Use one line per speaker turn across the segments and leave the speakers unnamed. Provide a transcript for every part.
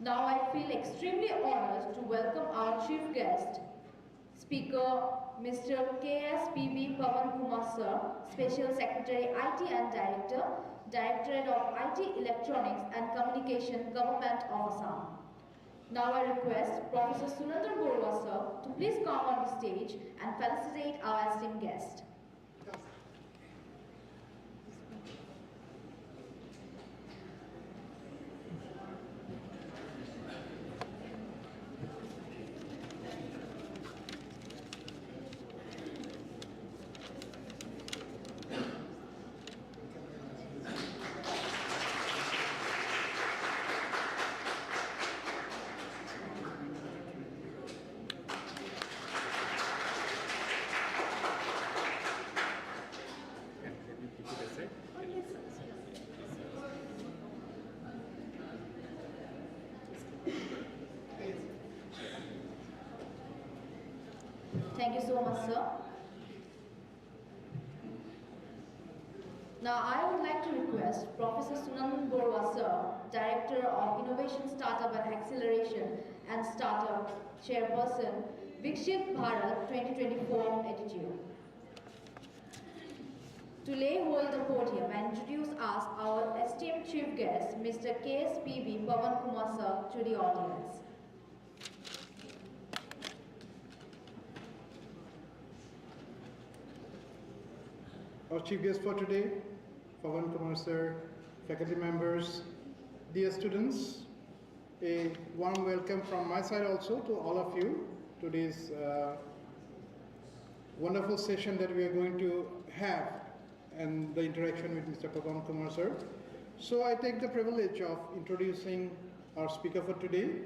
Now I feel extremely honored to welcome our chief guest, Speaker Mr. K.S.P.V. Pavan Kumar Sir, Special Secretary IT and Director, Directorate of IT Electronics and Communication, Government of Assam. Now I request Professor Sunandar Borwa Sir to please come on the stage and felicitate our esteemed guest. Thank you so much, sir. Now I would like to request Professor Sunandar Borwa Sir, Director of Innovation, Startup and Acceleration and Startup Chairperson, Viksit Bharat 2024 attitude, to lay hold the podium and introduce us our esteemed chief guest, Mr. K.S.P.V. Pavan Kumar Sir, to the audience.
Our chief guest for today, Pavan Kumar Sir, faculty members, dear students, a warm welcome from my side also to all of you to this wonderful session that we are going to have and the interaction with Mr. Pavan Kumar Sir. So I take the privilege of introducing our speaker for today.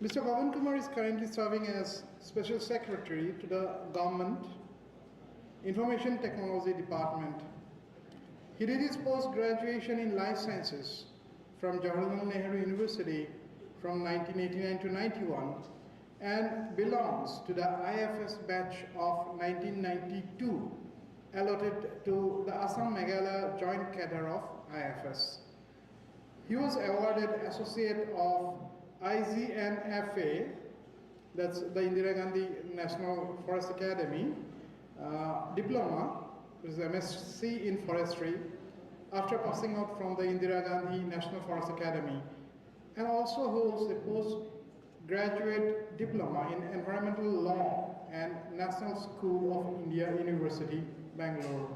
Mr. Pavan Kumar is currently serving as Special Secretary to the Government Information Technology Department. He did his post-graduation in Life Sciences from Jawaharlal Nehru University from 1989 to 91 and belongs to the IFS batch of 1992 allotted to the Assam Meghalaya Joint Cadre of IFS. He was awarded Associate of IGNFA, that's the Indira Gandhi National Forest Academy, diploma, which is MSc in Forestry, after passing out from the Indira Gandhi National Forest Academy, and also holds a postgraduate diploma in Environmental Law and National School of India University, Bangalore.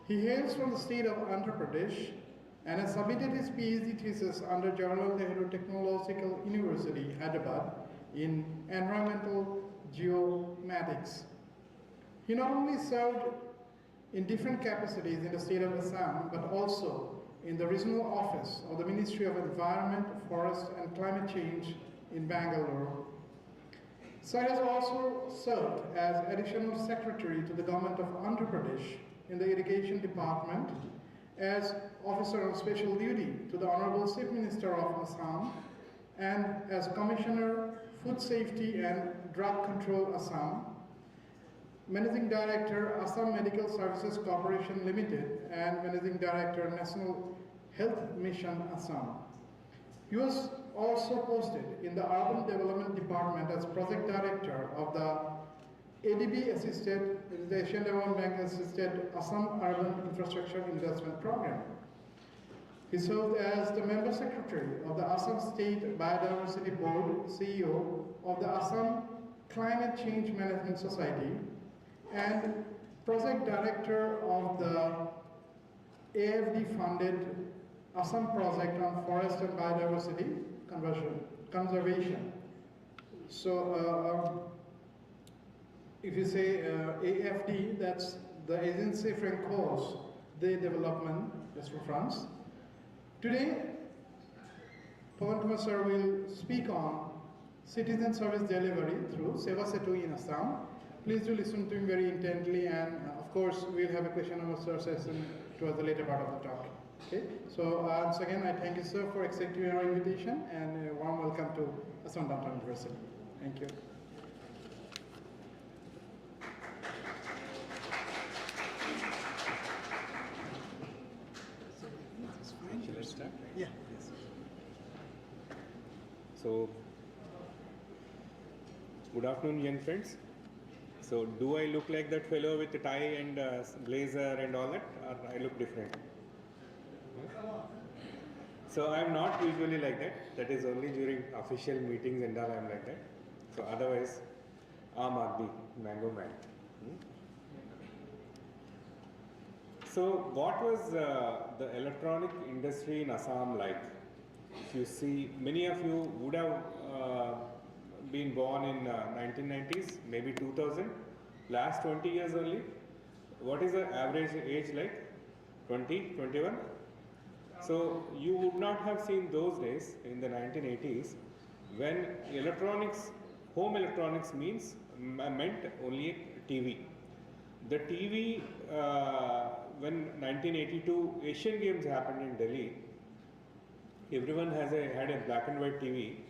He hails from the state of Andhra Pradesh and has submitted his PhD thesis under Jawaharlal Nehru Technological University, Hyderabad, in Environmental Geomatics. He not only served in different capacities in the state of Assam, but also in the regional office of the Ministry of Environment, Forest and Climate Change in Bangalore. Sir has also served as Additional Secretary to the Government of Andhra Pradesh in the Irrigation Department, as Officer on Special Duty to the Honorable Chief Minister of Assam, and as Commissioner, Food Safety and Drug Control, Assam, Managing Director, Assam Medical Services Corporation Limited, and Managing Director, National Health Mission, Assam. He was also posted in the Urban Development Department as Project Director of the ADB-assisted, the Asian Development Bank-assisted Assam Urban Infrastructure Investment Program. He served as the Member Secretary of the Assam State Biodiversity Board, CEO of the Assam Climate Change Management Society, and Project Director of the AFD-funded Assam Project on Forest and Biodiversity Conservation. So, if you say AFD, that's the Agency Francoise de Développement, that's for France. Today, Pavan Kumar Sir will speak on citizen service delivery through Seva Setu in Assam. Please do listen to him very intently, and of course, we'll have a question and answer session towards the later part of the talk. Okay, so once again, I thank you, sir, for accepting our invitation, and a warm welcome to Assam Downtown University. Thank you.
Let's start.
Yeah.
Yes. So, good afternoon, young friends. So, do I look like that fellow with the tie and blazer and all that, or I look different? So, I am not usually like that. That is only during official meetings and all I am like that. So, otherwise, Aam Aadmi, Mango Man. So, what was the electronic industry in Assam like? If you see, many of you would have been born in 1990s, maybe 2000, last 20 years only. What is the average age like? 20, 21? So you would not have seen those days in the 1980s when electronics, home electronics meant only a TV. The TV, when 1982 Asian Games happened in Delhi, everyone had a black and white TV,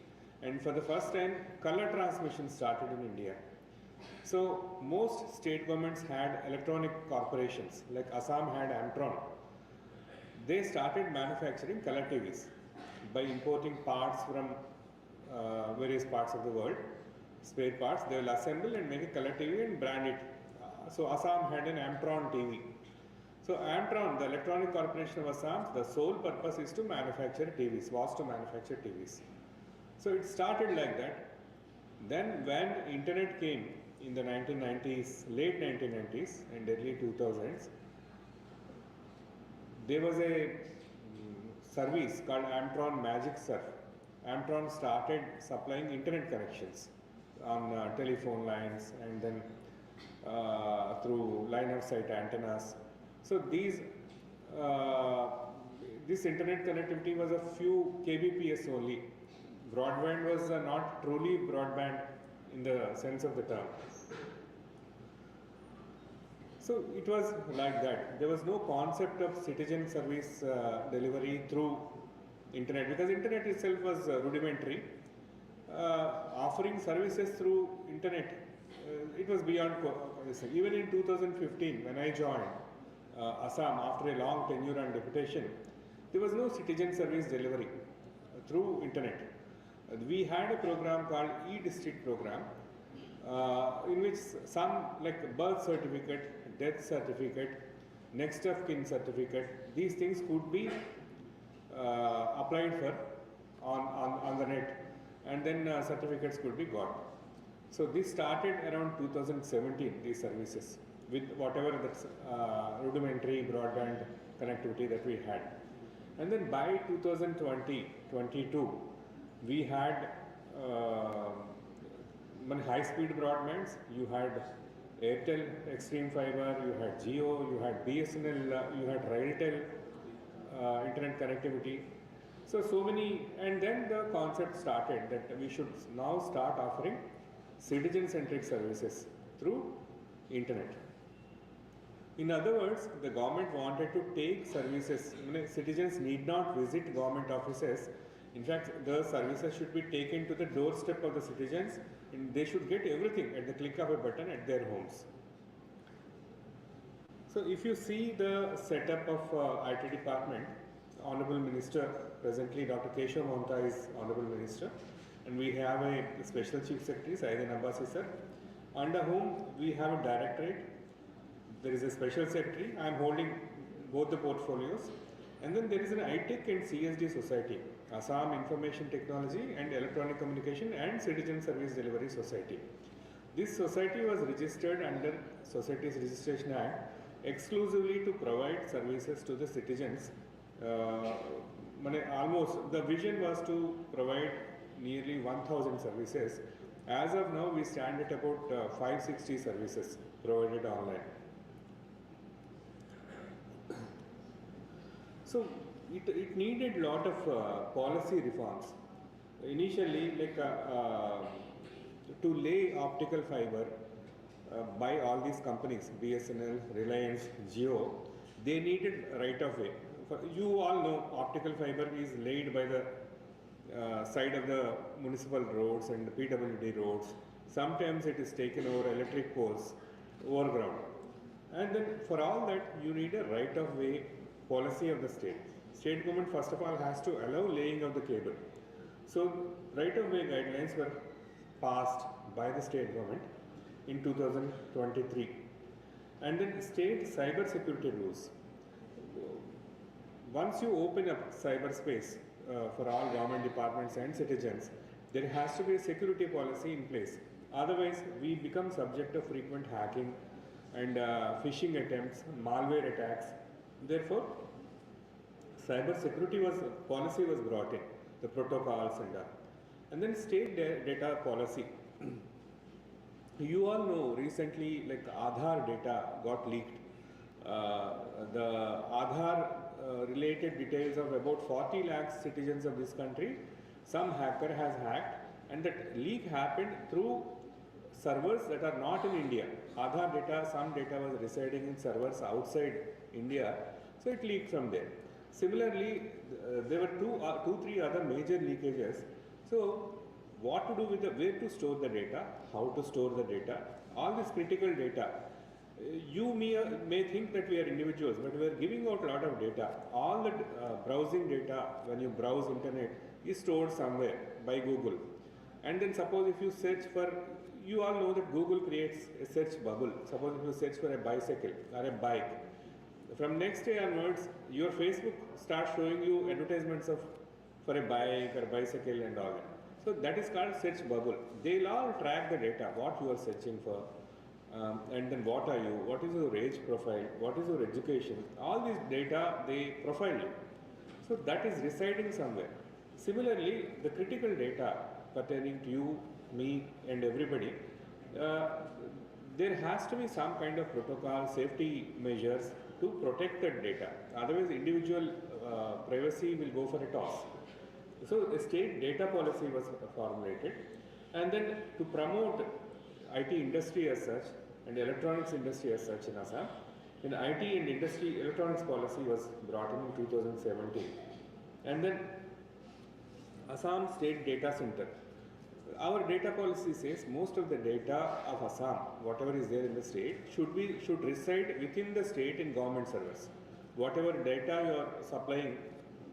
and for the first time, color transmission started in India. So most state governments had electronic corporations, like Assam had Amtron. They started manufacturing color TVs by importing parts from various parts of the world, spare parts. They will assemble and make a color TV and brand it. So Assam had an Amtron TV. So Amtron, the Electronic Corporation of Assam, the sole purpose is to manufacture TVs, was to manufacture TVs. So it started like that. Then when internet came in the 1990s, late 1990s and early 2000s, there was a service called Amtron Magic Surf. Amtron started supplying internet connections on telephone lines and then through line of sight antennas. So this internet connectivity was a few kbps only. Broadband was not truly broadband in the sense of the term. So it was like that. There was no concept of citizen service delivery through internet, because internet itself was rudimentary. Offering services through internet, it was beyond. Even in 2015, when I joined Assam after a long tenure and deputation, there was no citizen service delivery through internet. We had a program called e-district program, in which some like birth certificate, death certificate, next of kin certificate, these things could be applied for on the net, and then certificates could be got. So this started around 2017, these services, with whatever that's rudimentary broadband connectivity that we had. And then by 2020-22, we had high-speed broadbands. You had Airtel Extreme Fiber, you had Jio, you had BSNL, you had Railtel internet connectivity. So many, and then the concept started that we should now start offering citizen-centric services through internet. In other words, the government wanted to take services. Citizens need not visit government offices. In fact, the services should be taken to the doorstep of the citizens, and they should get everything at the click of a button at their homes. So if you see the setup of IT department, Honorable Minister, presently Dr. Keshav Monta is Honorable Minister, and we have a Special Chief Secretary, Saeed Abbasi sir, under whom we have a directorate. There is a Special Secretary. I am holding both the portfolios. And then there is an ITech and CSD Society, Assam Information Technology and Electronic Communication and Citizen Service Delivery Society. This society was registered under Societies Registration Act exclusively to provide services to the citizens. Almost the vision was to provide nearly 1,000 services. As of now, we stand at about 560 services provided online. So it needed a lot of policy reforms. Initially, to lay optical fiber by all these companies, BSNL, Reliance, Jio, they needed right of way. You all know optical fiber is laid by the side of the municipal roads and the PWD roads. Sometimes it is taken over electric poles, overground. And then for all that, you need a right of way policy of the state. State government first of all has to allow laying of the cable. So right of way guidelines were passed by the state government in 2023, and then state cyber security rules. Once you open up cyberspace for all government departments and citizens, there has to be a security policy in place. Otherwise, we become subject of frequent hacking and phishing attempts, malware attacks. Therefore, cyber security policy was brought in, the protocols and then state data policy. You all know recently, like Aadhaar data got leaked. The Aadhaar related details of about 40 lakhs citizens of this country, some hacker has hacked, and that leak happened through servers that are not in India. Aadhaar data, some data was residing in servers outside India, so it leaked from there. Similarly, there were three other major leakages. So, what to do with where to store the data, how to store the data, all this critical data. You may think that we are individuals, but we are giving out a lot of data. All the browsing data, when you browse internet, is stored somewhere by Google. And then suppose if you search for, you all know that Google creates a search bubble. Suppose if you search for a bicycle or a bike, from next day onwards, your Facebook starts showing you advertisements for a bike or bicycle and all that. So that is called search bubble. They'll all track the data, what you are searching for, and then what are you, what is your age profile, what is your education. All this data, they profile you. So that is residing somewhere. Similarly, the critical data pertaining to you, me and everybody, there has to be some kind of protocol, safety measures to protect that data. Otherwise, individual privacy will go for a toss. So a state data policy was formulated, and then to promote IT industry as such and electronics industry as such in Assam, an IT and industry electronics policy was brought in 2017. And then Assam State Data Center. Our data policy says most of the data of Assam, whatever is there in the state, should reside within the state in government servers. Whatever data you are supplying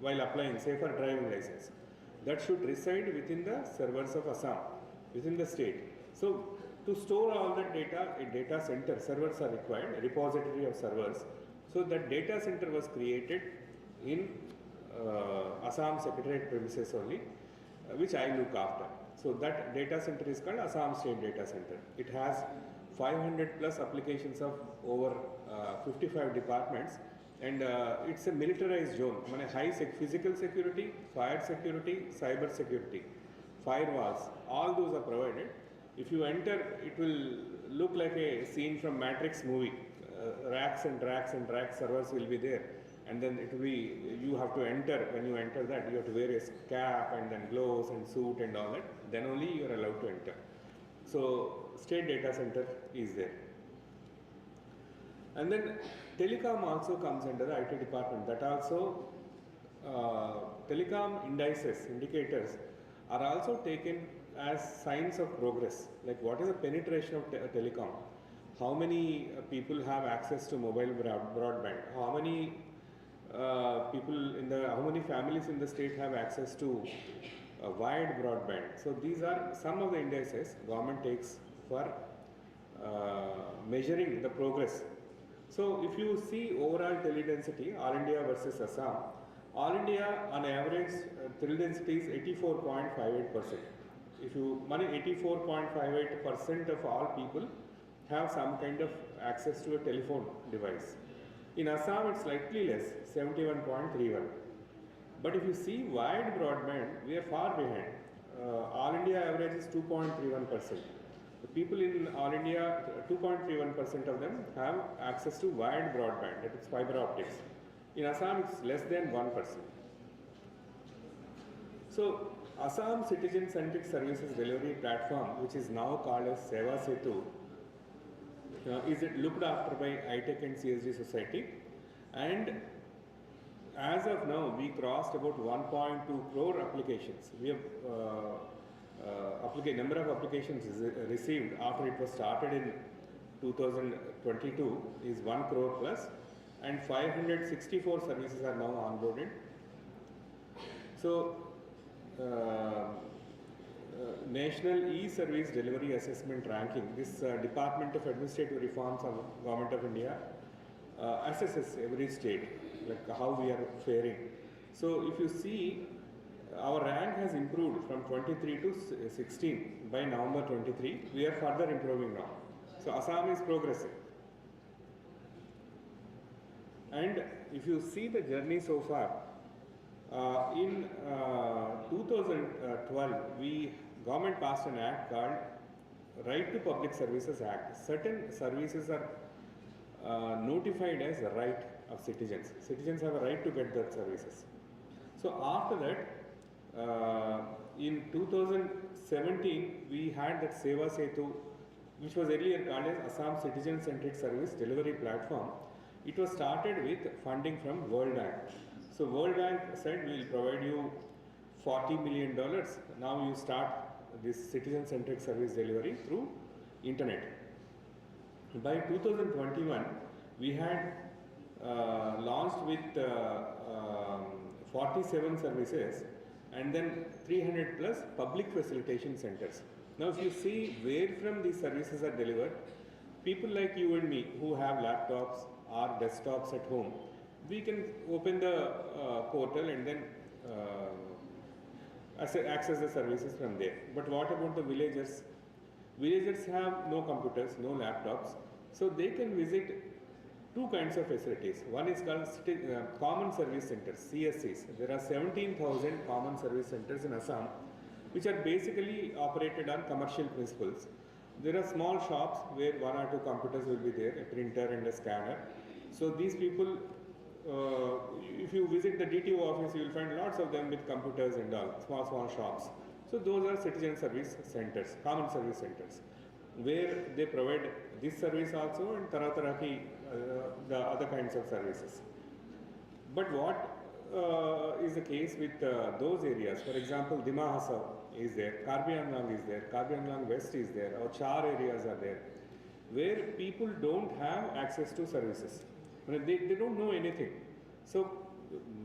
while applying, say for driving license, that should reside within the servers of Assam, within the state. So to store all that data, a data center, servers are required, a repository of servers. So that data center was created in Assam Secretariat premises only, which I look after. So that data center is called Assam State Data Center. It has 500 plus applications of over 55 departments, and it's a militarized zone. High physical security, fire security, cyber security, firewalls, all those are provided. If you enter, it will look like a scene from Matrix movie. Racks and racks and racks servers will be there, and then it will be, you have to enter. When you enter that, you have to wear a cap and then gloves and suit and all that. Then only you are allowed to enter. So state data center is there. And then telecom also comes under the IT department. That also telecom indicators are also taken as signs of progress. Like what is the penetration of telecom? How many people have access to mobile broadband? How many how many families in the state have access to wired broadband? So these are some of the indices government takes for measuring the progress. So if you see overall teledensity, All India versus Assam, All India on average teledensity is 84.58%. If you 84.58% of all people have some kind of access to a telephone device. In Assam, it's slightly less, 71.31. But if you see wired broadband, we are far behind. All India average is 2.31%. The people in All India, 2.31% of them have access to wired broadband, that is fiber optics. In Assam, it's less than 1%. So, Assam Citizen Centric Services Delivery Platform, which is now called as Seva Setu, is looked after by iTech and CSD Society, and as of now we crossed about 1.2 crore applications. We have number of applications received after it was started in 2022 is 1 crore plus, and 564 services are now onboarded. So National E-Service Delivery Assessment Ranking. This Department of Administrative Reforms of Government of India assesses every state, like how we are faring. So if you see, our rank has improved from 23 to 16 by November 23. We are further improving now. So Assam is progressing. And if you see the journey so far, in 2012, government passed an act called Right to Public Services Act. Certain services are notified as a right of citizens. Citizens have a right to get their services. So after that, in 2017, we had that Seva Setu, which was earlier called as Assam Citizen Centric Service Delivery Platform. It was started with funding from World Bank. So World Bank said, we will provide you $40 million. Now you start this citizen-centric service delivery through internet. By 2021, we had launched with 47 services and then 300 plus public facilitation centers. Now if you see where from these services are delivered, people like you and me who have laptops or desktops at home, we can open the portal and then access the services from there. But what about the villagers? Villagers have no computers, no laptops, so they can visit two kinds of facilities. One is called Common Service Centers, CSCs. There are 17,000 Common Service Centers in Assam, which are basically operated on commercial principles. There are small shops where one or two computers will be there, a printer and a scanner. So these people, if you visit the DTO office, you will find lots of them with computers and all, small shops. So those are citizen service centers, common service centers, where they provide this service also and the other kinds of services. But what is the case with those areas? For example, Dima Hasao is there, Karbi Angang is there, Karbi Angang West is there, or Char areas are there, where people don't have access to services. They don't know anything. So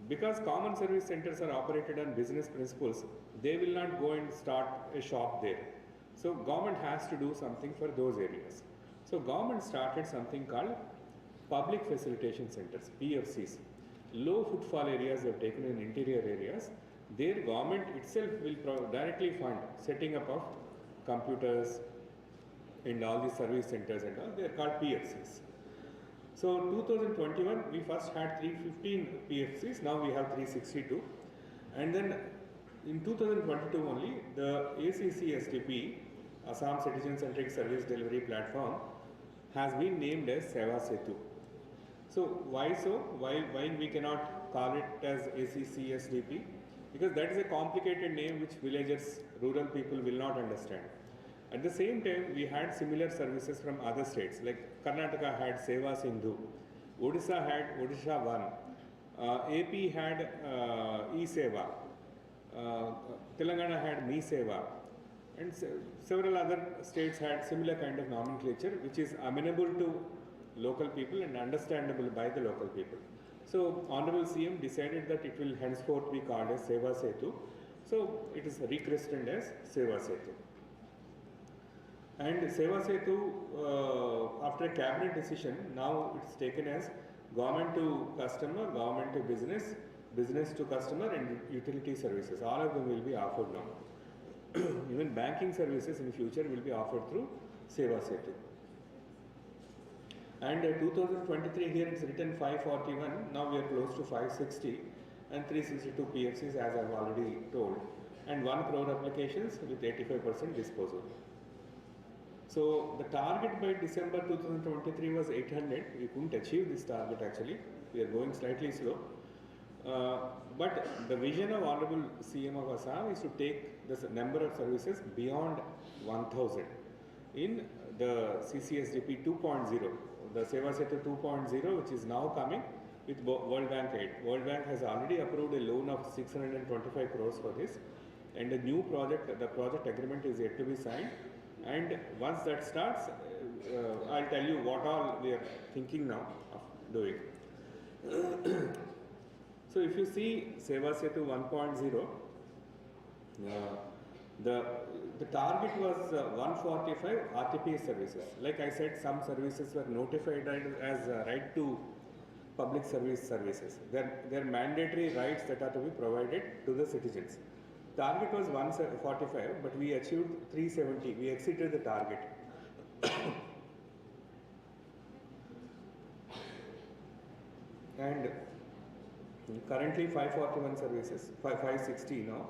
because common service centers are operated on business principles, they will not go and start a shop there. So government has to do something for those areas. So government started something called public facilitation centers, PFCs. Low footfall areas they have taken in interior areas. Their government itself will directly fund setting up of computers and all these service centers and all. They are called PFCs. So 2021, we first had 315 PFCs, now we have 362. And then in 2022 only, the ACC-SDP, Assam Citizen Centric Service Delivery Platform, has been named as Seva Setu. So why so? Why we cannot call it as ACC-SDP? Because that is a complicated name which villagers, rural people will not understand. At the same time, we had similar services from other states, like Karnataka had Seva Sindhu, Odisha had Odisha One, AP had E-Seva, Telangana had Me Seva, and several other states had similar kind of nomenclature which is amenable to local people and understandable by the local people. So Honorable CM decided that it will henceforth be called as Seva Setu. So it is rechristened as Seva Setu. And Seva Setu, after a cabinet decision, now it's taken as government to customer, government to business, business to customer, and utility services. All of them will be offered now. Even banking services in future will be offered through Seva Setu. And 2023 here it's written 541, now we are close to 560 and 362 PFCs as I've already told, and 1 crore applications with 85% disposal. So the target by December 2023 was 800. We couldn't achieve this target actually. We are going slightly slow. But the vision of Honorable CM of Assam is to take the number of services beyond 1000 in the CCSDP 2.0, the Seva Setu 2.0, which is now coming with World Bank aid. World Bank has already approved a loan of 625 crores for this, and a new project, the project agreement is yet to be signed. And once that starts, I'll tell you what all we are thinking now of doing. So if you see Seva Setu 1.0, The, the target was 145 RTPS services. Like I said, some services were notified as right to public services. They're mandatory rights that are to be provided to the citizens. Target was 145, but we achieved 370. We exceeded the target. And currently 541 services, 560 now.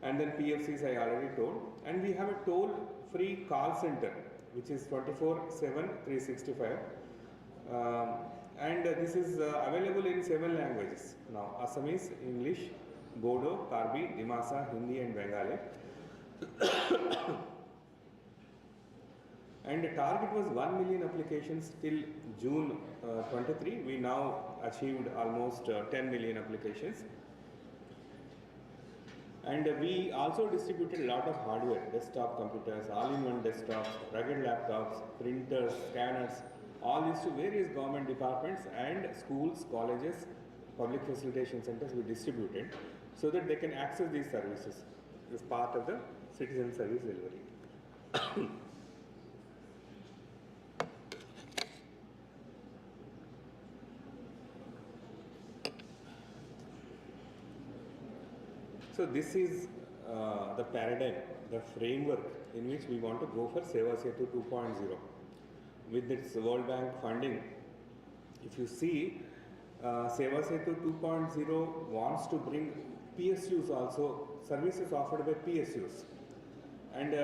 And then PFCs I already told. And we have a toll-free call center, which is 24/7, 365. And this is available in 7 languages now: Assamese, English, Bodo, Karbi, Dimasa, Hindi, and Bengali. And the target was 1 million applications till June 23. We now achieved almost 10 million applications. And we also distributed a lot of hardware, desktop computers, all-in-one desktops, rugged laptops, printers, scanners, all these to various government departments and schools, colleges, public facilitation centers we distributed so that they can access these services as part of the citizen service delivery. So this is the paradigm, the framework in which we want to go for Seva Setu 2.0. With its World Bank funding, if you see, Seva Setu 2.0 wants to bring PSUs also, services offered by PSUs and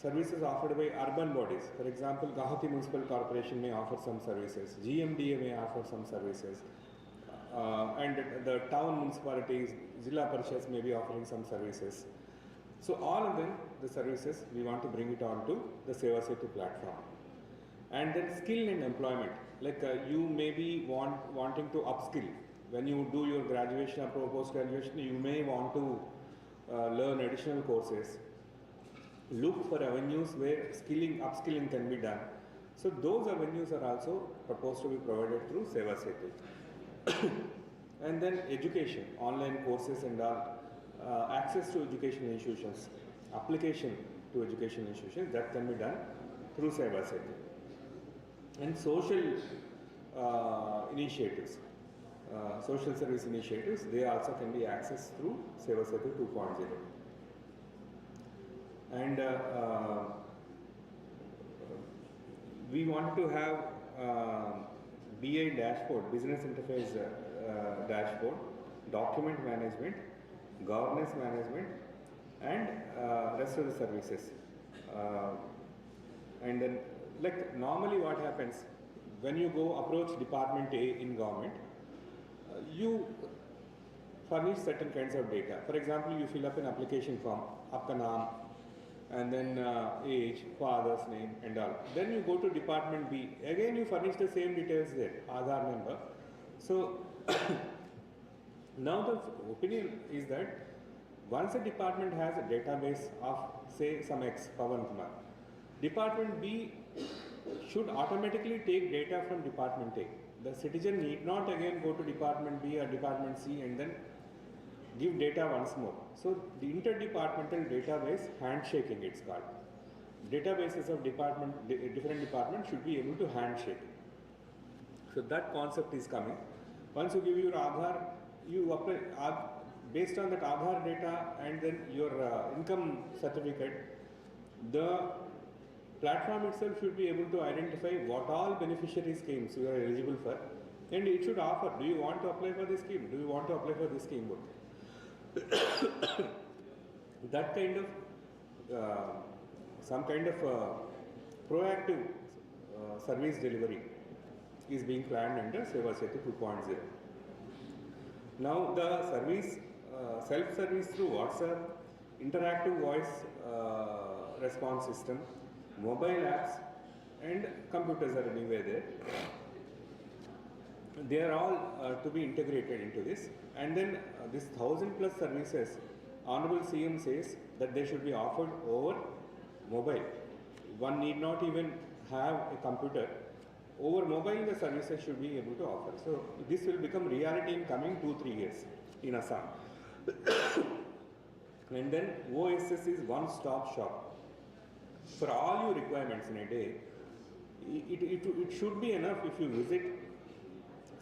services offered by urban bodies. For example, Guwahati Municipal Corporation may offer some services, GMDA may offer some services, and the town municipalities, Zilla Parishads may be offering some services. So all of them, the services, we want to bring it on to the Seva Setu platform. And then skill and employment, like you may be wanting to upskill. When you do your graduation or post-graduation, you may want to learn additional courses. Look for avenues where upskilling can be done. So those avenues are also proposed to be provided through Seva Setu. And then education, online courses and all, access to education institutions, application to education institutions, that can be done through Seva Setu. And social initiatives, social service initiatives, they also can be accessed through Seva Setu 2.0. And we want to have BI dashboard, business interface dashboard, document management, governance management, and rest of the services. And then, like normally what happens, when you go approach Department A in government, you furnish certain kinds of data. For example, you fill up an application form, aapka naam, and then age, father's name and all. Then you go to Department B, again you furnish the same details there, Aadhaar number. So now the opinion is that once a department has a database of say some X, Pavan Kumar, Department B should automatically take data from Department A. The citizen need not again go to Department B or Department C and then give data once more. So the interdepartmental database handshaking, it's called. Databases of different departments should be able to handshake. So that concept is coming. Once you give your Aadhaar, you apply based on that Aadhaar data and then your income certificate, the platform itself should be able to identify what all beneficiary schemes you are eligible for, and it should offer, do you want to apply for this scheme? Do you want to apply for this scheme? That kind of some kind of proactive service delivery is being planned under Seva Setu 2.0. Now the service, self-service through WhatsApp, interactive voice response system, mobile apps and computers are anywhere there. They are all to be integrated into this, and then this 1,000+ services, Honorable CM says that they should be offered over mobile. One need not even have a computer. Over mobile, the services should be able to offer. So this will become reality in coming 2-3 years in Assam. And then OSS is one-stop shop. For all your requirements in a day, it should be enough if you visit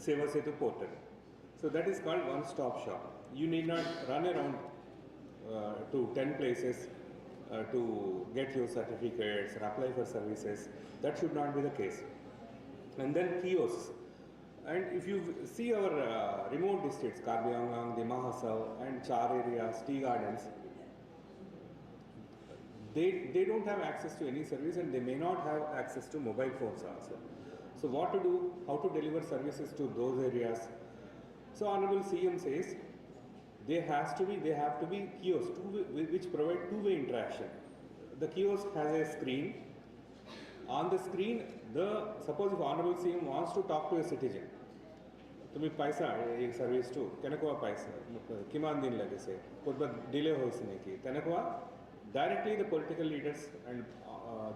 Seva Setu portal. So that is called one-stop shop. You need not run around to 10 places to get your certificates or apply for services. That should not be the case. And then kiosks. And if you see our remote districts, Karbi Angang, the Mahasav and Char areas, tea gardens, they don't have access to any service and they may not have access to mobile phones also. So what to do, how to deliver services to those areas? So Honorable CM says, there have to be kiosks which provide two-way interaction. The kiosk has a screen. On the screen, suppose if Honorable CM wants to talk to a citizen, तुम्ही पैसा एक service to केनकुआ पैसा किमान दिन लगे से कुछ बार delay हो इसने की तेनकुआ directly the political leaders and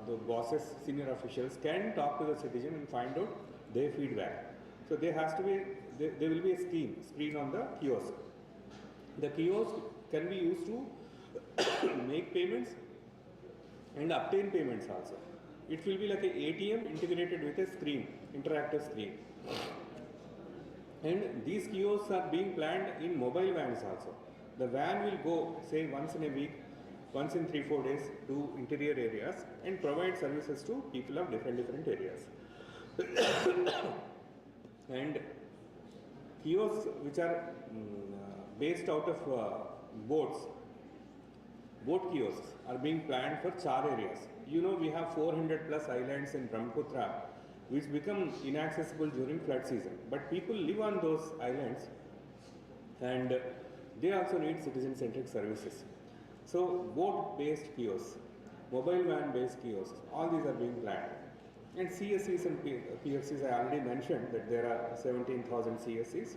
the bosses, senior officials can talk to the citizen and find out their feedback. So there will be a screen on the kiosk. The kiosk can be used to make payments and obtain payments also. It will be like an ATM integrated with a screen, interactive screen. And these kiosks are being planned in mobile vans also. The van will go, say, once in a week, once in 3-4 days to interior areas and provide services to people of different areas. And kiosks which are based out of boat kiosks are being planned for Char areas. You know, we have 400 plus islands in Brahmaputra which become inaccessible during flood season. But people live on those islands and they also need citizen-centric services. So boat-based kiosks, mobile van-based kiosks, all these are being planned. And CSCs and PFCs, I already mentioned that there are 17,000 CSCs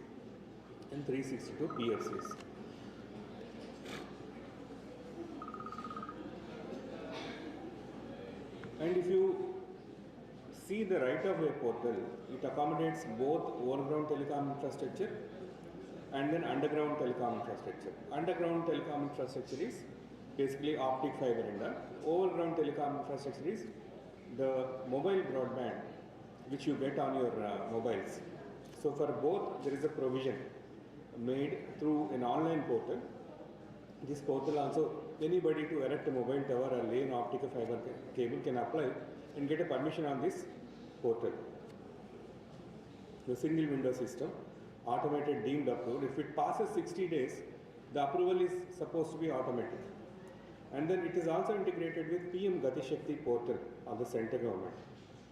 and 362 PFCs. And if you see the right-of-way portal, it accommodates both overground telecom infrastructure and then underground telecom infrastructure. Underground telecom infrastructure is basically optic fiber and overground telecom infrastructure is the mobile broadband which you get on your mobiles. So for both there is a provision made through an online portal. This portal also, anybody to erect a mobile tower or lay an optical fiber cable can apply and get a permission on this portal. The single window system, automated deemed approved. If it passes 60 days, the approval is supposed to be automatic. And then it is also integrated with PM Gati Shakti portal of the central government.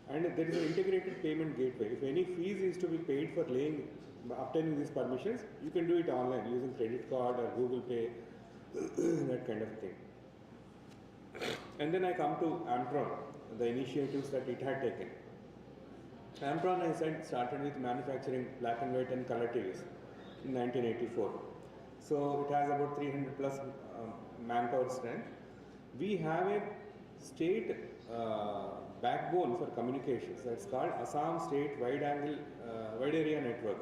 And there is an integrated payment gateway. If any fees is to be paid for obtaining these permissions, you can do it online using credit card or Google Pay, that kind of thing. And then I come to Amtron, the initiatives that it had taken. Amtron, I said, started with manufacturing black and white and color TVs in 1984. So it has about 300 plus manpower strength. We have a state backbone for communications that's called Assam State Wide Area Network.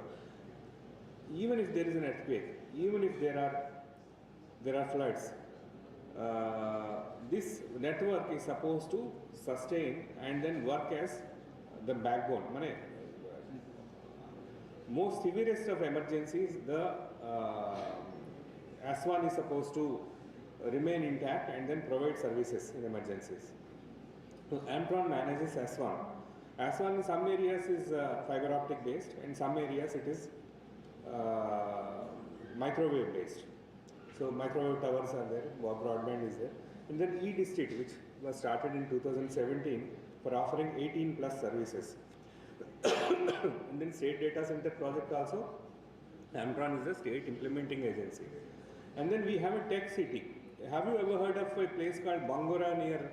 Even if there is an earthquake, even if there are floods, this network is supposed to sustain and then work as the backbone. Most severest of emergencies, the S1 is supposed to remain intact and then provide services in emergencies. So Amtron manages S1. S1 in some areas is fiber optic based, in some areas it is microwave based. So microwave towers are there, broadband is there. And then E-District, which was started in 2017 for offering 18 plus services. And then State Data Center project also, Amtron is the state implementing agency. And then we have a tech city. Have you ever heard of a place called Bangora near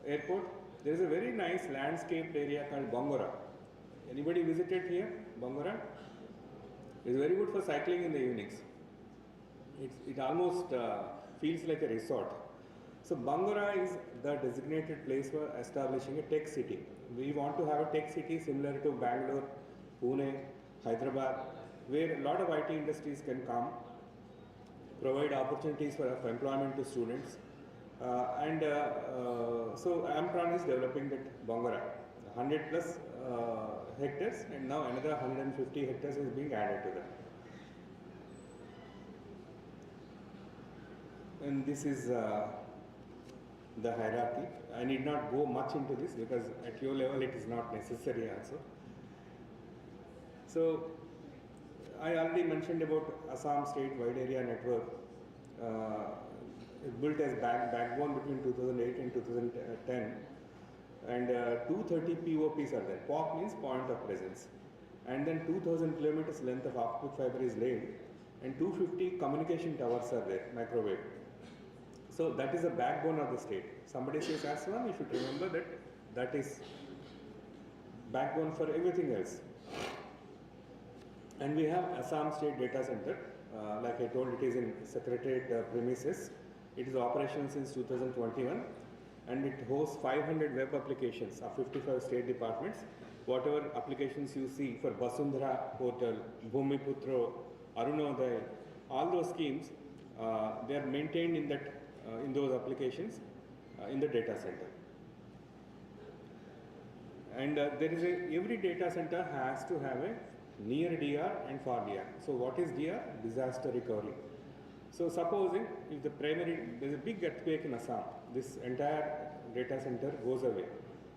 airport? There is a very nice landscaped area called Bangora. Anybody visited here, Bangora? It's very good for cycling in the evenings. It almost feels like a resort. So Bangora is the designated place for establishing a tech city. We want to have a tech city similar to Bangalore, Pune, Hyderabad, where a lot of IT industries can come, provide opportunities for employment to students. So Amtron is developing that Bongara, 100 plus hectares, and now another 150 hectares is being added to that. And this is the hierarchy. I need not go much into this because at your level it is not necessary also. So I already mentioned about Assam State Wide Area Network. Built as backbone between 2008 and 2010, and 230 POPs are there. POP means point of presence, and then 2,000 kilometers length of optic fiber is laid, and 250 communication towers are there, microwave. So that is the backbone of the state. Somebody says Assam, you should remember that that is backbone for everything else. And we have Assam State Data Center. Like I told, it is in Secretariat premises. It is operational since 2021, and it hosts 500 web applications of 55 state departments. Whatever applications you see for Basundhara portal, Bhumiputro, Arunoday, all those schemes, they are maintained in that in those applications in the data center. And every data center has to have a near DR and far DR. So what is DR? Disaster recovery. So supposing if there's a big earthquake in Assam, this entire data center goes away.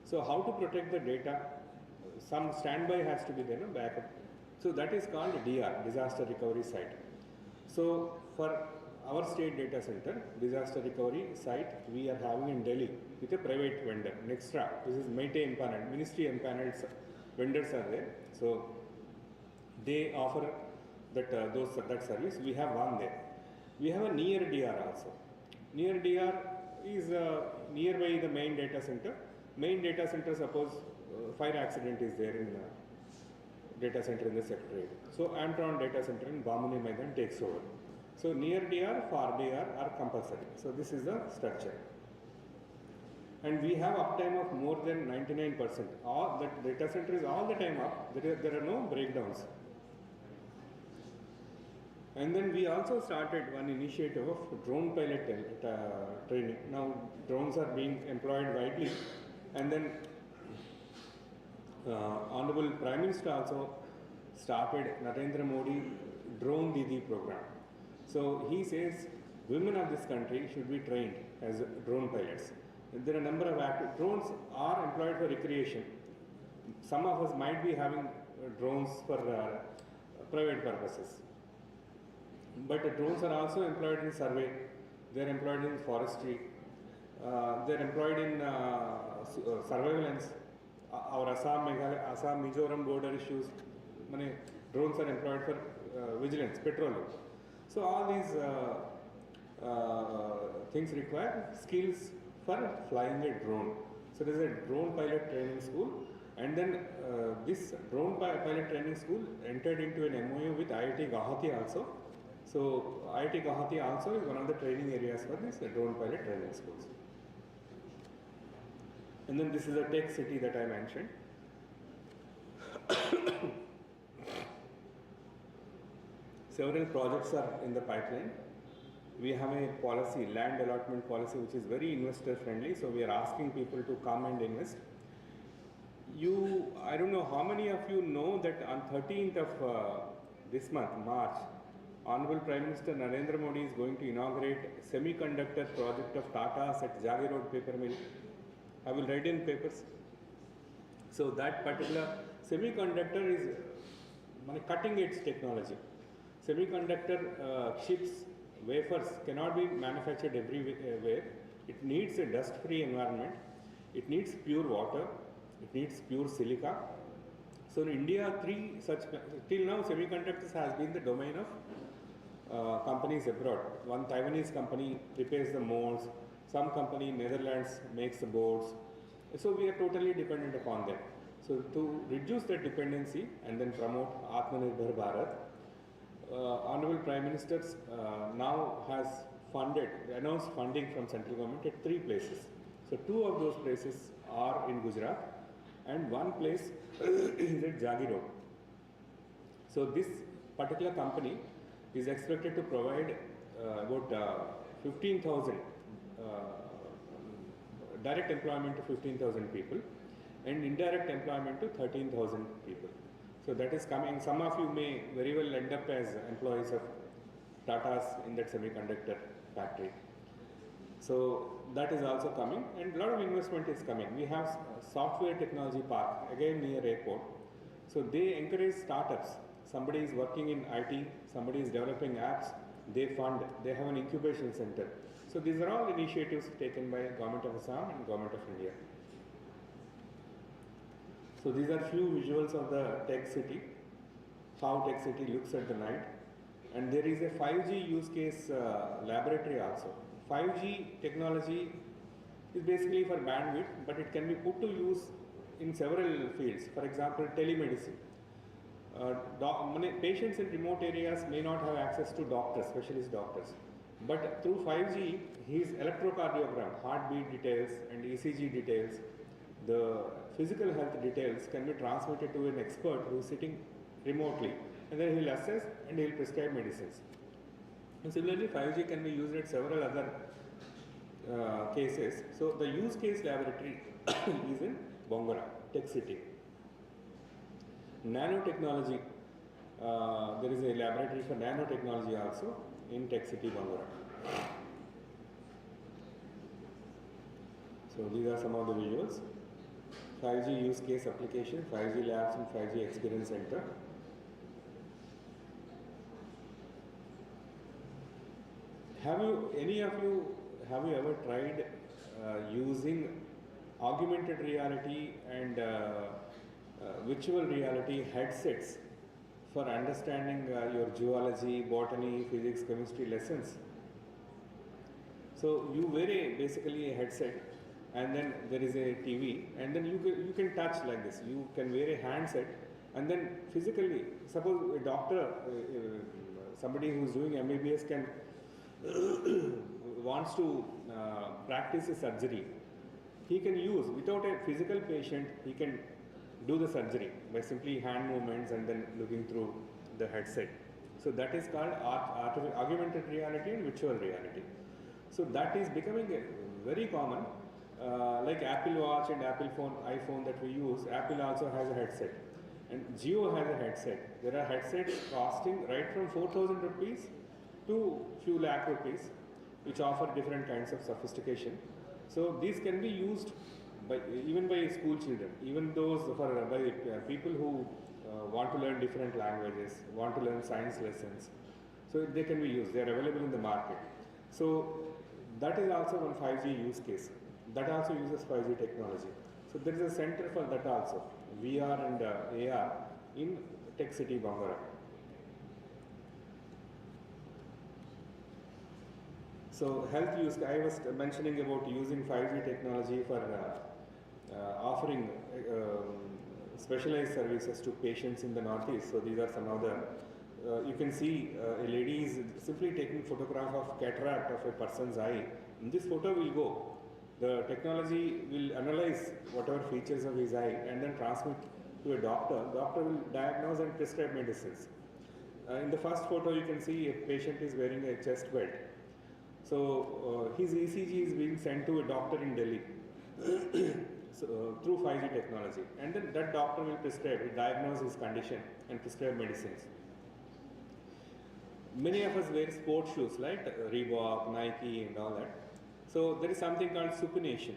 So how to protect the data? Some standby has to be there, no backup. So that is called DR, disaster recovery site. So for our state data center, disaster recovery site, we are having in Delhi with a private vendor, Nextra. This is MITE empaneled, ministry empaneled vendors are there. So they offer that that service. We have one there. We have a near DR also. Near DR is nearby the main data center. Main data center, suppose fire accident is there in data center in the secretariat. So Amtron data center in Bamuni Maidan takes over. So near DR, far DR are compulsory. So this is the structure. And we have uptime of more than 99%. All that data center is all the time up. There are no breakdowns. And then we also started one initiative of drone pilot training. Now drones are being employed widely, and then Honorable Prime Minister also started Narendra Modi Drone Didi program. So he says women of this country should be trained as drone pilots. There are a number of drones are employed for recreation. Some of us might be having drones for private purposes. But drones are also employed in survey, they are employed in forestry, they are employed in surveillance. Our Assam Mizoram border issues, drones are employed for vigilance, patrolling. So all these things require skills for flying a drone. So there is a drone pilot training school, and then this drone pilot training school entered into an MOU with IIT Guwahati also. So IIT Guwahati also is one of the training areas for this drone pilot training schools. And then this is a tech city that I mentioned. Several projects are in the pipeline. We have a policy, land allotment policy, which is very investor friendly. So we are asking people to come and invest. I don't know how many of you know that on 13th of this month, March, Honorable Prime Minister Narendra Modi is going to inaugurate semiconductor project of Tata's at Jagi Road paper mill. I will write in papers. So that particular semiconductor is cutting edge technology. Semiconductor chips, wafers cannot be manufactured everywhere. It needs a dust-free environment. It needs pure water. It needs pure silica. So in India, till now semiconductors has been the domain of companies abroad. One Taiwanese company prepares the molds. Some company in Netherlands makes the boards. So we are totally dependent upon them. So to reduce that dependency and then promote Atmanirbhar Bharat, Honorable Prime Minister now has announced funding from central government at 3 places. So 2 of those places are in Gujarat and 1 place is at Jagi Road. So this particular company is expected to provide about 15,000 direct employment to 15,000 people and indirect employment to 13,000 people. So that is coming. Some of you may very well end up as employees of Tata's in that semiconductor factory. So that is also coming, and a lot of investment is coming. We have software technology park again near airport. So they encourage startups. Somebody is working in IT, somebody is developing apps, they fund, they have an incubation center. So these are all initiatives taken by Government of Assam and Government of India. So these are few visuals of the tech city, how tech city looks at the night. And there is a 5G use case laboratory also. 5G technology is basically for bandwidth, but it can be put to use in several fields. For example, telemedicine. Patients in remote areas may not have access to doctors, specialist doctors. But through 5G, his electrocardiogram, heartbeat details and ECG details, the physical health details can be transmitted to an expert who is sitting remotely. And then he will assess and he will prescribe medicines. And similarly, 5G can be used at several other cases. So the use case laboratory is in Bongara, Tech City. Nanotechnology, there is a laboratory for nanotechnology also in Tech City, Bongara. So these are some of the visuals. 5G use case application, 5G labs and 5G experience center. Have you ever tried using augmented reality and virtual reality headsets for understanding your geology, botany, physics, chemistry lessons? So you wear basically a headset, and then there is a TV, and then you can touch like this. You can wear a handset, and then physically, suppose a doctor, somebody who is doing MBBS can wants to practice a surgery, he can use, without a physical patient, he can do the surgery by simply hand movements and then looking through the headset. So that is called augmented reality and virtual reality. So that is becoming very common. Like Apple Watch and Apple phone, iPhone that we use, Apple also has a headset. And Jio has a headset. There are headsets costing right from 4,000 rupees to few lakh rupees, which offer different kinds of sophistication. So these can be used even by school children, even those by people who want to learn different languages, want to learn science lessons. So they can be used. They are available in the market. So that is also one 5G use case. That also uses 5G technology. So there is a center for that also, VR and AR in Tech City, Bongara. So health use, I was mentioning about using 5G technology for offering specialized services to patients in the Northeast. So these are some of the, you can see a lady is simply taking photograph of cataract of a person's eye. And this photo will go. The technology will analyze whatever features of his eye and then transmit to a doctor. Doctor will diagnose and prescribe medicines. In the first photo you can see a patient is wearing a chest belt. So his ECG is being sent to a doctor in Delhi so, through 5G technology, and then that doctor will prescribe, diagnose his condition and prescribe medicines. Many of us wear sports shoes like Reebok, Nike and all that. So there is something called supination.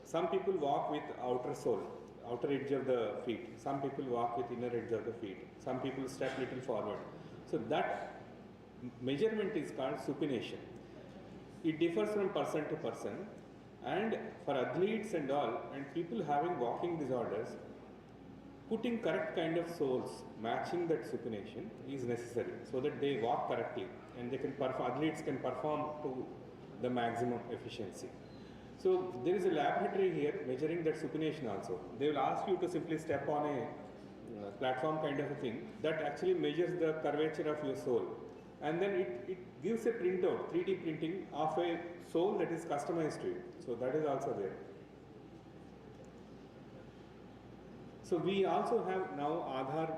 Some people walk with outer sole, outer edge of the feet. Some people walk with inner edge of the feet. Some people step little forward. So that measurement is called supination. It differs from person to person, and for athletes and all, and people having walking disorders, putting correct kind of soles matching that supination is necessary so that they walk correctly and they can perform, athletes can perform to the maximum efficiency. So there is a laboratory here measuring that supination also. They will ask you to simply step on a platform kind of a thing that actually measures the curvature of your sole. And then it gives a printout, 3D printing of a sole that is customized to you. So that is also there. So we also have now Aadhaar,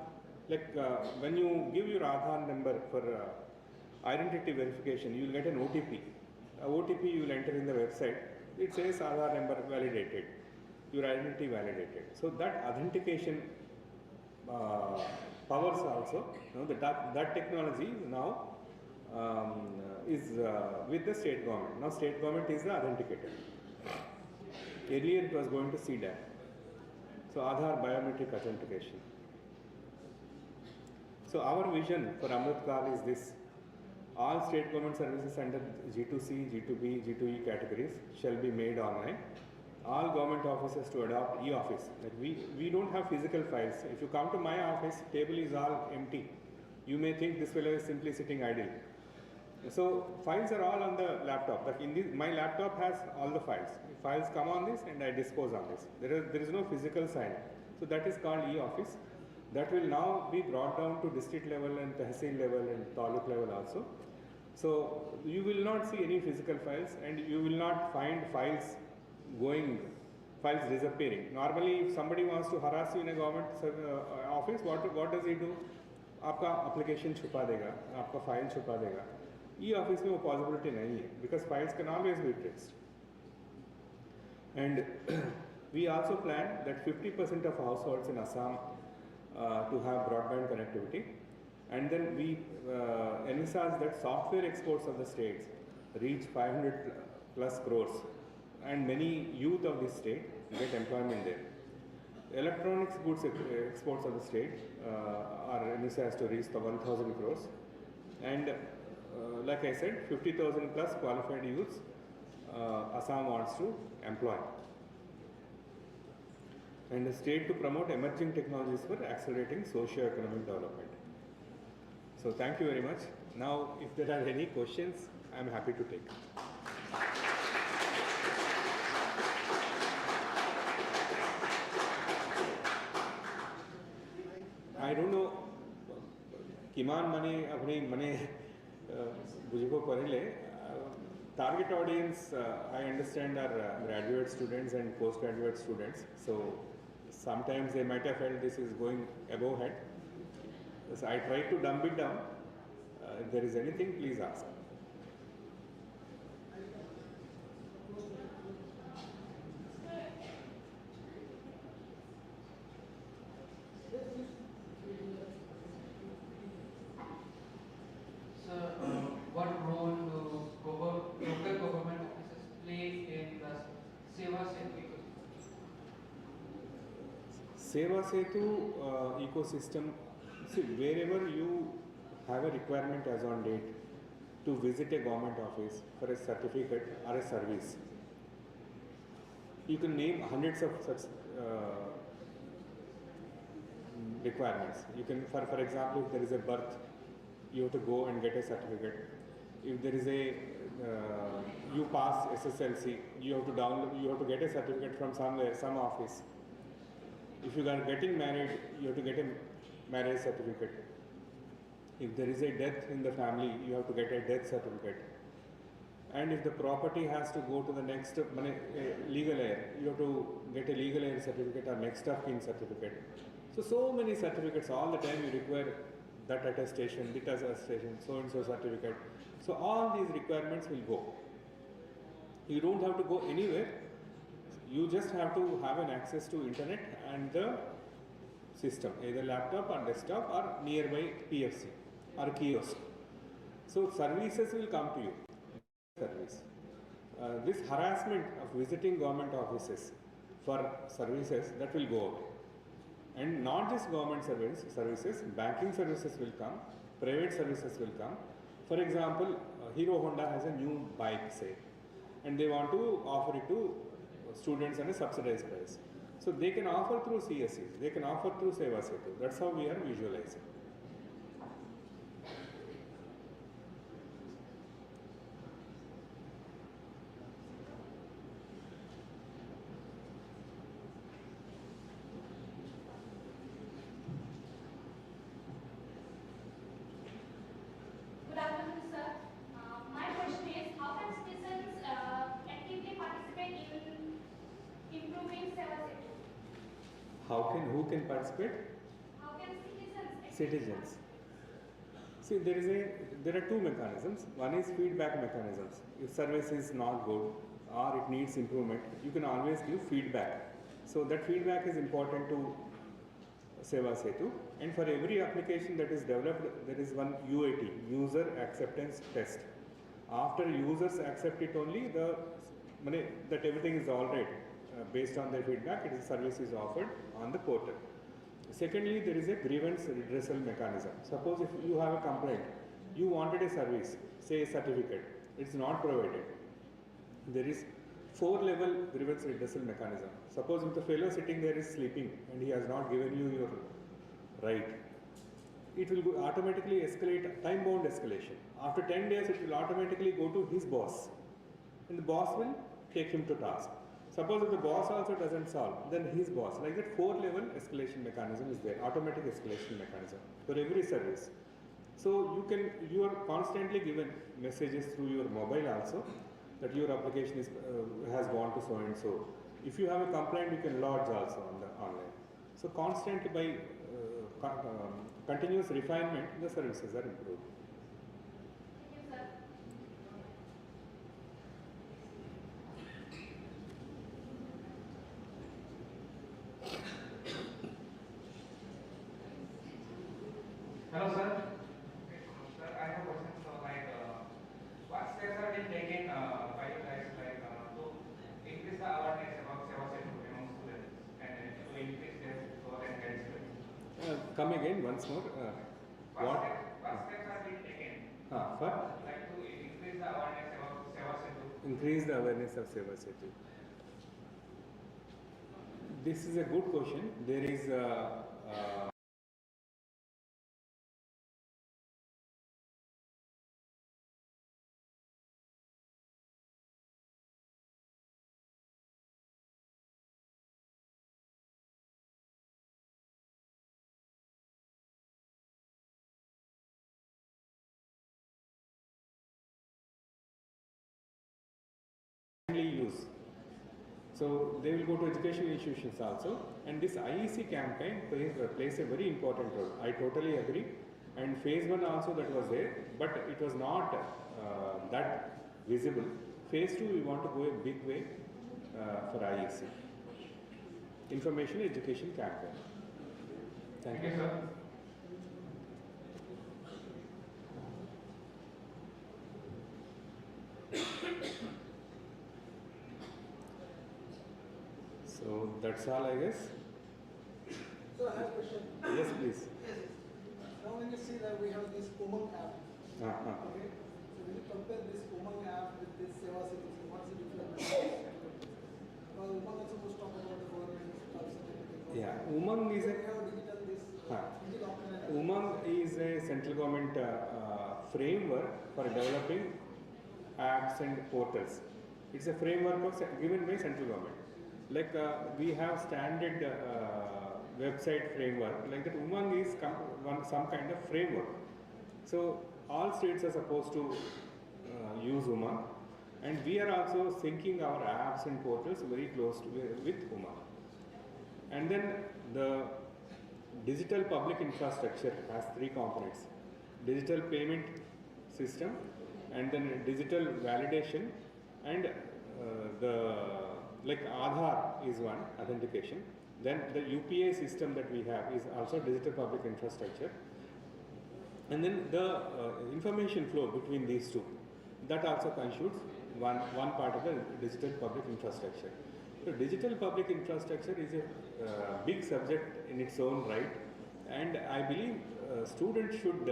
like when you give your Aadhaar number for identity verification, you will get an OTP. A OTP you will enter in the website. It says Aadhaar number validated, your identity validated. So that authentication powers also, that technology now is with the state government. Now state government is the authenticator. Earlier it was going to CDAC. So Aadhaar biometric authentication. So our vision for Amrit Kaal is this: all state government services under G2C, G2B, G2E categories shall be made online. All government offices to adopt e-office. Like we don't have physical files. If you come to my office, table is all empty. You may think this fellow is simply sitting idle. So files are all on the laptop. But my laptop has all the files. Files come on this and I dispose on this. There is no physical sign. So that is called e-office. That will now be brought down to district level and tehsil level and taluk level also. So you will not see any physical files, and you will not find files disappearing. Normally, if somebody wants to harass you in a government office, what does he do? आपका application छुपा देगा, आपका file छुपा देगा. E-office में वो possibility नहीं है, because files can always be traced. And we also plan that 50% of households in Assam to have broadband connectivity, and then we envisage that software exports of the states reach 500 plus crores, and many youth of this state get employment there. Electronics goods exports of the state are envisaged to reach the 1,000 crores, and like I said, 50,000 plus qualified youths Assam wants to employ. And the state to promote emerging technologies for accelerating socio-economic development. So thank you very much. Now, if there are any questions, I am happy to take. I don't know. Kiman mane apne mane bujiko parile. Target audience, I understand, are graduate students and postgraduate students. So sometimes they might have felt this is going above head. So I try to dumb it down. If there is anything, please ask.
What role do local government offices play in the Seva Setu ecosystem?
Seva Setu ecosystem, see, wherever you have a requirement as on date to visit a government office for a certificate or a service, you can name hundreds of such requirements. You can, for example, if there is a birth, you have to go and get a certificate. If there is a you pass SSLC, you have to download, you have to get a certificate from somewhere, some office. If you are getting married, you have to get a marriage certificate. If there is a death in the family, you have to get a death certificate. And if the property has to go to the next legal heir, you have to get a legal heir certificate or next of kin certificate. So many certificates all the time you require that attestation, this attestation, so and so certificate. So all these requirements will go. You don't have to go anywhere. You just have to have an access to internet and the system, either laptop or desktop or nearby PFC or kiosk. So services will come to you. Service. This harassment of visiting government offices for services, that will go away. And not just government services, banking services will come, private services will come. For example, Hero Honda has a new bike, say, and they want to offer it to students at a subsidized price. So they can offer through CSCs, they can offer through Seva Setu. That's how we are visualizing.
Good afternoon, sir. My question is, how can citizens actively participate in improving Seva Setu?
Who can participate?
How can citizens
Citizens. See, there are two mechanisms. One is feedback mechanisms. If service is not good or it needs improvement, you can always give feedback. So that feedback is important to Seva Setu. And for every application that is developed, there is one UAT, user acceptance test. After users accept it only, that everything is all right. Based on their feedback, service is offered on the portal. Secondly, there is a grievance redressal mechanism. Suppose if you have a complaint, you wanted a service, say a certificate, it's not provided. There is 4-level grievance redressal mechanism. Suppose if the fellow sitting there is sleeping and he has not given you your right, it will automatically escalate, time-bound escalation. After 10 days, it will automatically go to his boss, and the boss will take him to task. Suppose if the boss also doesn't solve, then his boss, like that 4-level escalation mechanism is there, automatic escalation mechanism for every service. So you are constantly given messages through your mobile also that your application has gone to so and so. If you have a complaint, you can lodge also on the online. So constantly by continuous refinement, the services are improved.
Thank you, sir.
Hello, sir. Sir, I have a question. So, what steps are being taken by you guys, to increase the awareness about Seva Setu among students and to increase their score and grade students?
Come again once more.
What steps are being taken
For?
to increase the awareness about Seva Setu?
Increase the awareness of Seva Setu. This is a good question. There is use. So they will go to educational institutions also, and this IEC campaign plays a very important role. I totally agree. And phase 1 also that was there, but it was not that visible. Phase 2 we want to go a big way for IEC. Information Education campaign. Thank you,
sir.
So that's all, I guess.
So I have a question.
Yes, please.
Yes. Now when you see that we have this Kumar app, okay? So when you compare this Kumar app with this Seva Setu, what's the difference? Well, Umang also supposed to talk about the government certificate.
Yeah, Umang is
We have digital
Umang is a central government framework for developing apps and portals. It's a framework given by central government. Like we have standard website framework, like that Umang is some kind of framework. So all states are supposed to use Umang, and we are also syncing our apps and portals very close with Umang. And then the digital public infrastructure has 3 components: digital payment system, and then digital validation, and like Aadhaar is one, authentication. Then the UPI system that we have is also digital public infrastructure. And then the information flow between these two, that also constitutes one part of the digital public infrastructure. So digital public infrastructure is a big subject in its own right, and I believe students should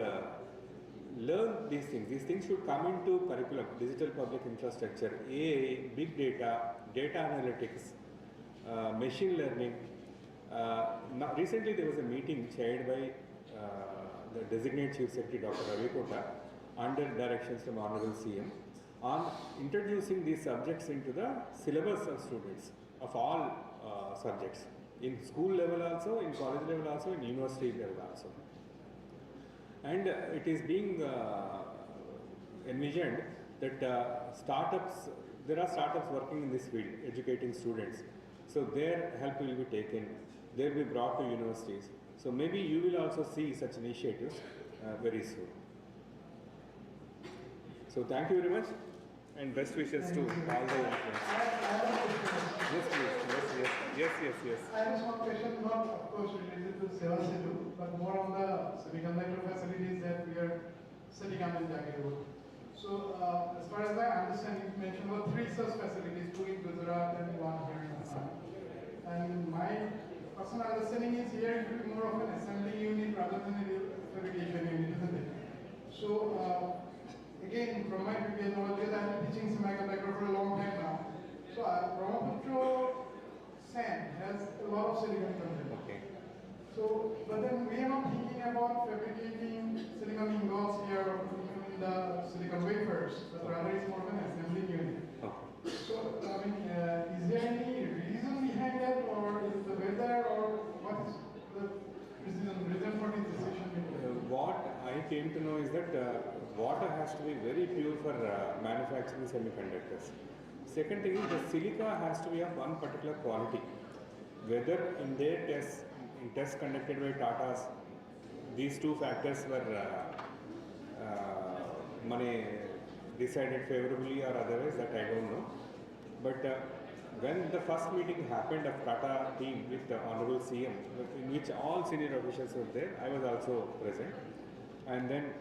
learn these things. These things should come into curriculum: digital public infrastructure, AI, big data, data analytics, machine learning. Now, recently there was a meeting chaired by the designated Chief Secretary Dr. Ravi Kota under directions from Honorable CM on introducing these subjects into the syllabus of students of all subjects, in school level also, in college level also, in university level also. And it is being envisioned that there are startups working in this field, educating students. So their help will be taken, they will be brought to universities. So maybe you will also see such initiatives very soon. So thank you very much, and best wishes to all the young friends. Yes, please. Yes.
I have a small question, not of course related to Seva Setu, but more on the semiconductor facilities that we are setting up in Jagadpur. So, as far as I understand, you mentioned about 3 such facilities, 2 in Gujarat and 1 here in Assam. And my personal understanding is here it will be more of an assembly unit rather than a fabrication unit, isn't it? So, again, from my previous knowledge, I have been teaching semiconductor for a long time now. So, Brahmaputra sand has a lot of silicon content.
Okay.
So, but then we are not thinking about fabricating silicon ingots here or even in the silicon wafers, but rather it's more of an assembly unit.
Okay.
So, I mean, is there any reason behind that, or is the weather, or what is the reason for this decision?
What I came to know is that water has to be very pure for manufacturing semiconductors. Second thing is the silica has to be of one particular quality. Whether in their tests, in tests conducted by Tata's, these 2 factors were decided favorably or otherwise, that I don't know. But when the first meeting happened of Tata team with the Honorable CM, in which all senior officials were there, I was also present. And then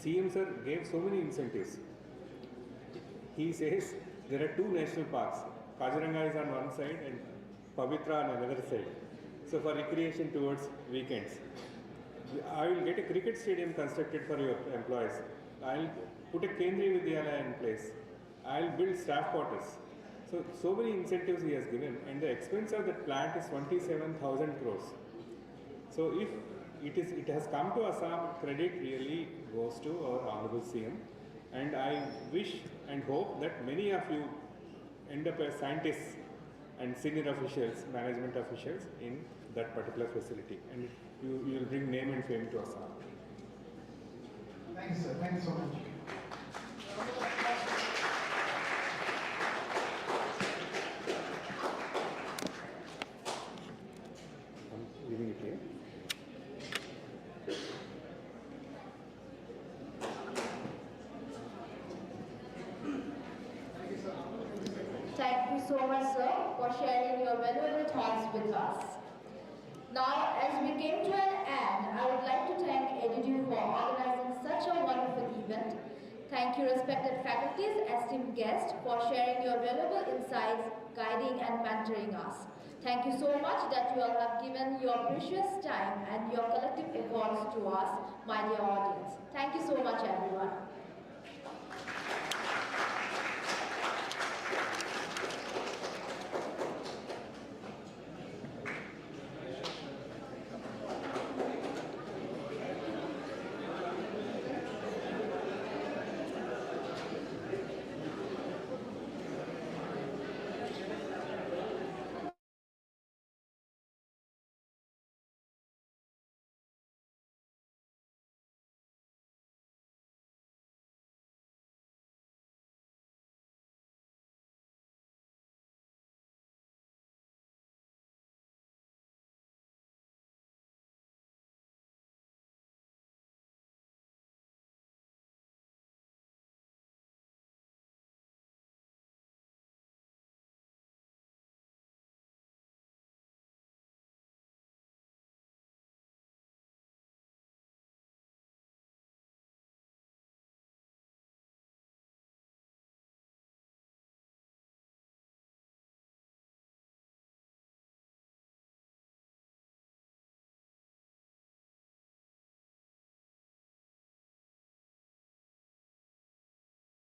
CM sir gave so many incentives. He says there are 2 national parks. Kaziranga is on one side and Pavitra on another side. So for recreation towards weekends, I will get a cricket stadium constructed for your employees. I'll put a Kendriya Vidyalaya in place. I'll build staff quarters. So many incentives he has given, and the expense of that plant is 27,000 crores. So if it has come to Assam, credit really goes to our Honorable CM. And I wish and hope that many of you end up as scientists and senior officials, management officials in that particular facility, and you will bring name and fame to Assam.
Thanks, sir. Thanks so much.
I'm leaving it here.
Thank you so much, sir, for sharing your valuable thoughts with us. Now, as we came to an end, I would like to thank EduDue for organizing such a wonderful event. Thank you, respected faculties, esteemed guests, for sharing your valuable insights, guiding and mentoring us. Thank you so much that you all have given your precious time and your collective efforts to us, my dear audience. Thank you so much, everyone.